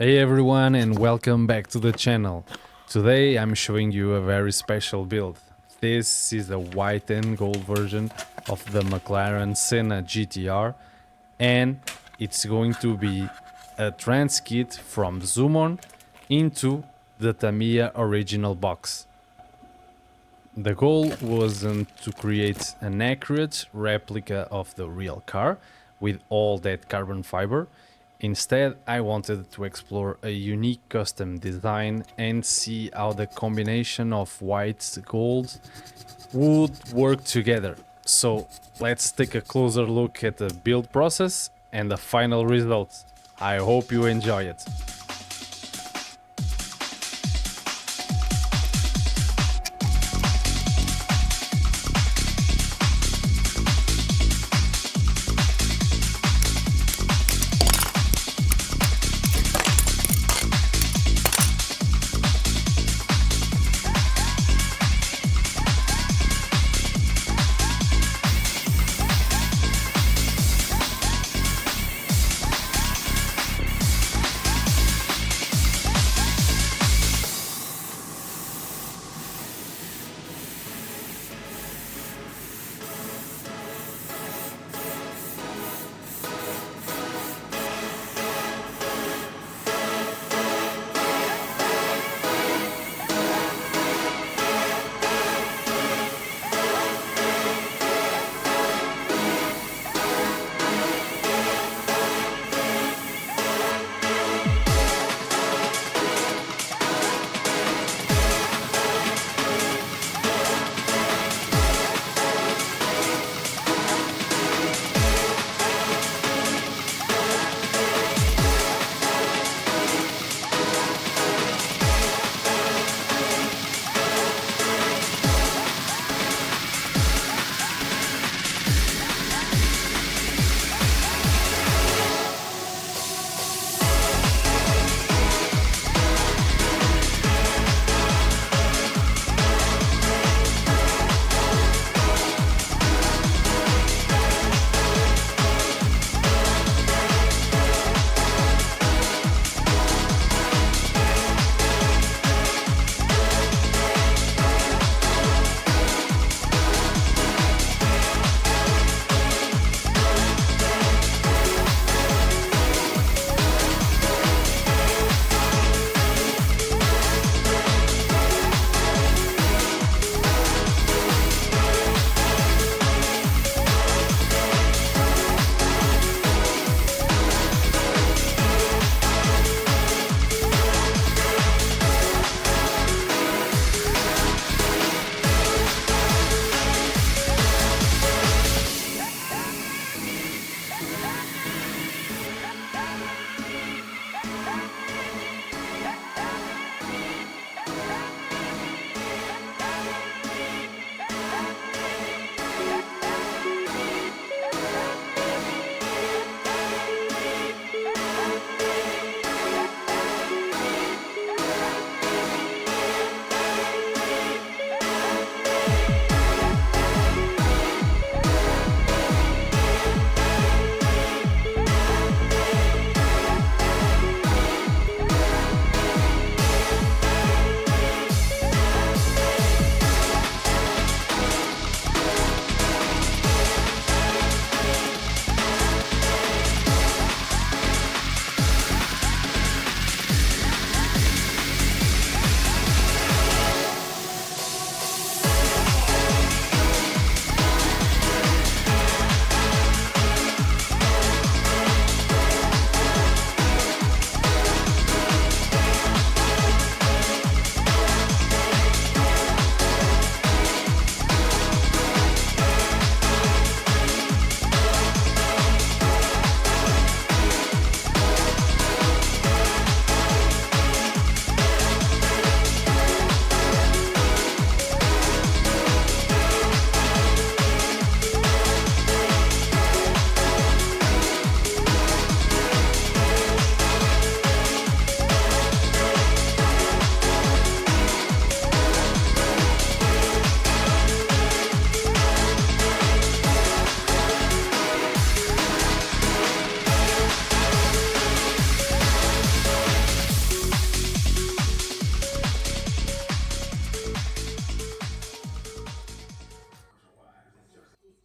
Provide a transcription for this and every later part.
Hey everyone and welcome back to the channel. Today I'm showing you a very special build. This is the white and gold version of the McLaren Senna GTR and it's going to be a trans kit from Zoomon into the Tamiya original box. The goal wasn't to create an accurate replica of the real car with all that carbon fiber. Instead, I wanted to explore a unique custom design and see how the combination of white gold would work together. So let's take a closer look at the build process and the final results. I hope you enjoy it.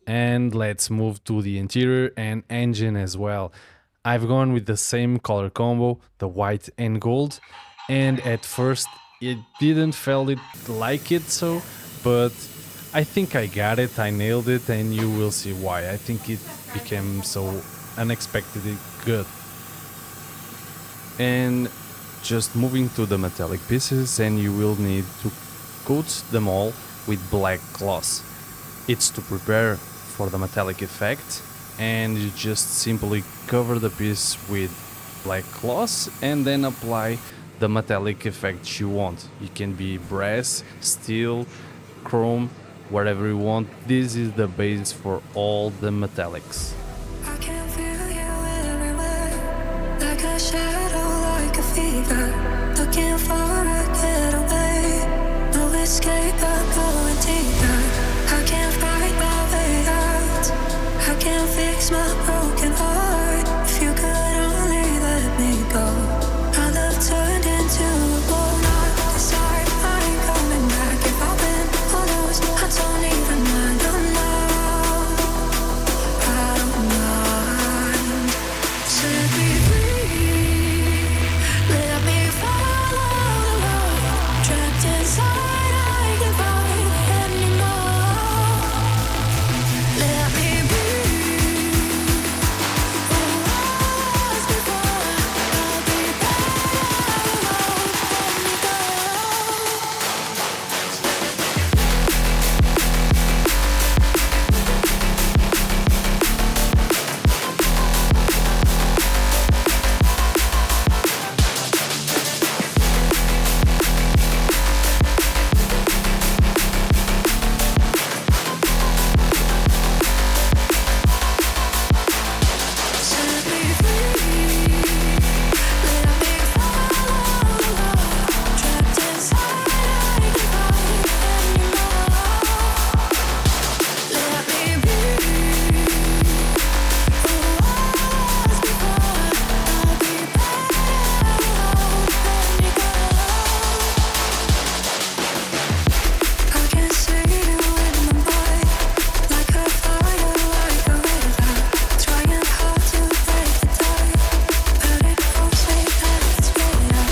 And let's move to the interior and engine as well. I've gone with the same color combo, the white and gold, and at first it didn't feel it like it so, but I think I got it, I nailed it, and you will see why. I think it became so unexpectedly good. And just moving to the metallic pieces, and you will need to coat them all with black gloss. It's to prepare for the metallic effect, and you just simply cover the piece with black gloss and then apply the metallic effect you want. It can be brass, steel, chrome, whatever you want. This is the base for all the metallics. I can feel you everywhere, like a shadow, like a fever. Looking for a getaway, no escape, I'm going deeper. I can't fight my way out, I can't fix my broken heart. If you could only let me go, our love turned into a ball. Not this time, I ain't coming back. If I win or lose, I don't even mind. Oh no, I don't mind. Set me free, let me follow the road. Trapped inside, I can't fight anymore. Let me be who I was before. I'll be better alone. Let me go. Set me free, let me follow the road. Trapped inside, I can't fight anymore. Let me be who I was before. I'll be better alone. Let me go. I can see you in my mind, like a fire, like a river. Trying hard to break the tide, but it pulls me back, it's bitter.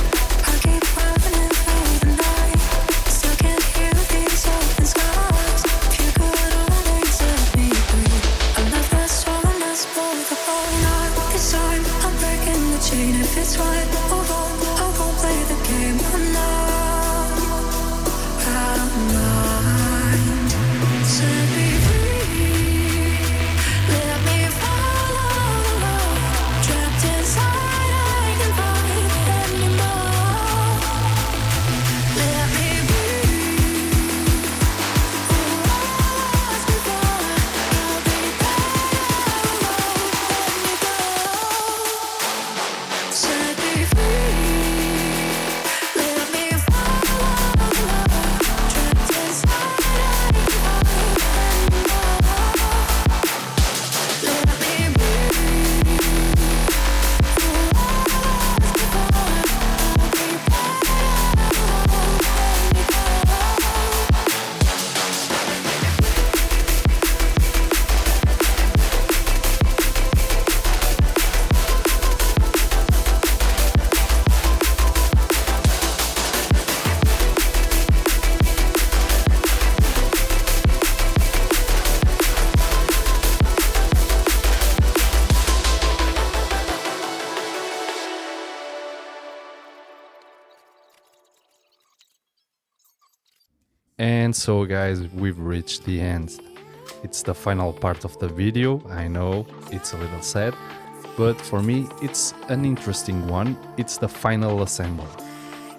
I keep running through the night, still can't hear these open skies. If you could only set me free, I love that's all I must pull the ball. Not this time, I'm breaking the chain. If it's right or wrong, I won't play the game. Oh no, I don't mind. Set me free, let me follow the road. Trapped inside, I can't fight anymore. Let me be who I was before. I'll be better alone. Let me go. Set me free, let me follow the road. Trapped inside, I can't fight anymore. Let me be who I was before. I'll be better alone. Let me go. And so guys, we've reached the end. It's the final part of the video. I know it's a little sad, but for me it's an interesting one. It's the final assembly,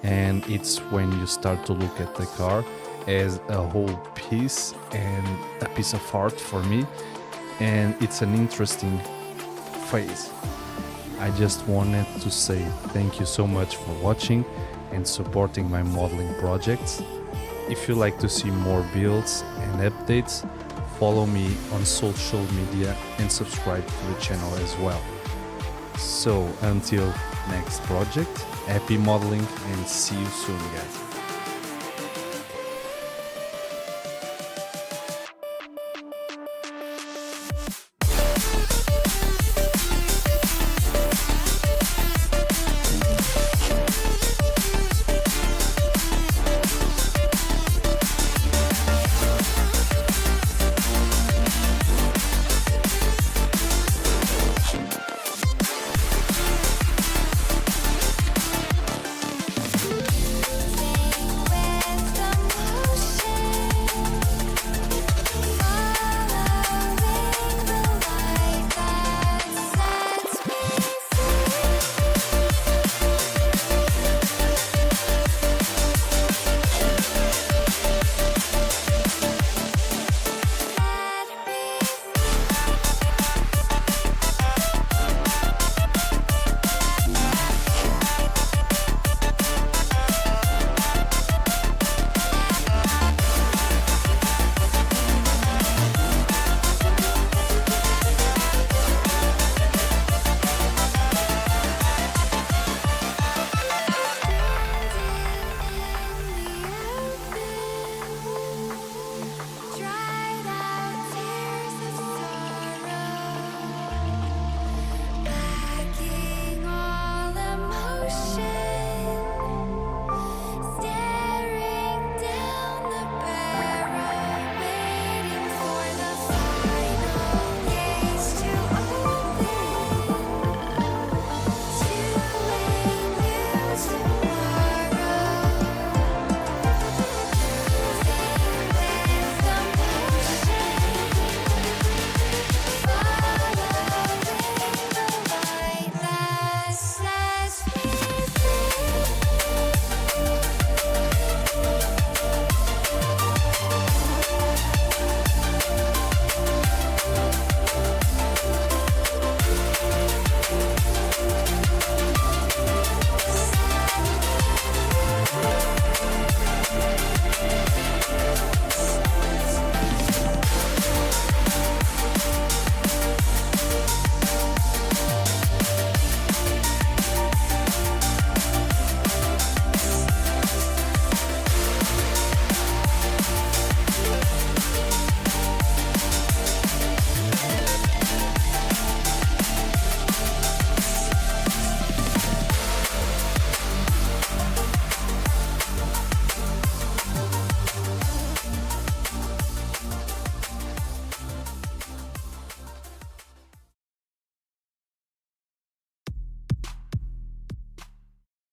and it's when you start to look at the car as a whole piece and a piece of art for me, and it's an interesting phase. I just wanted to say thank you so much for watching and supporting my modeling projects. If you like to see more builds and updates, follow me on social media and subscribe to the channel as well. So until next project, happy modeling and see you soon guys.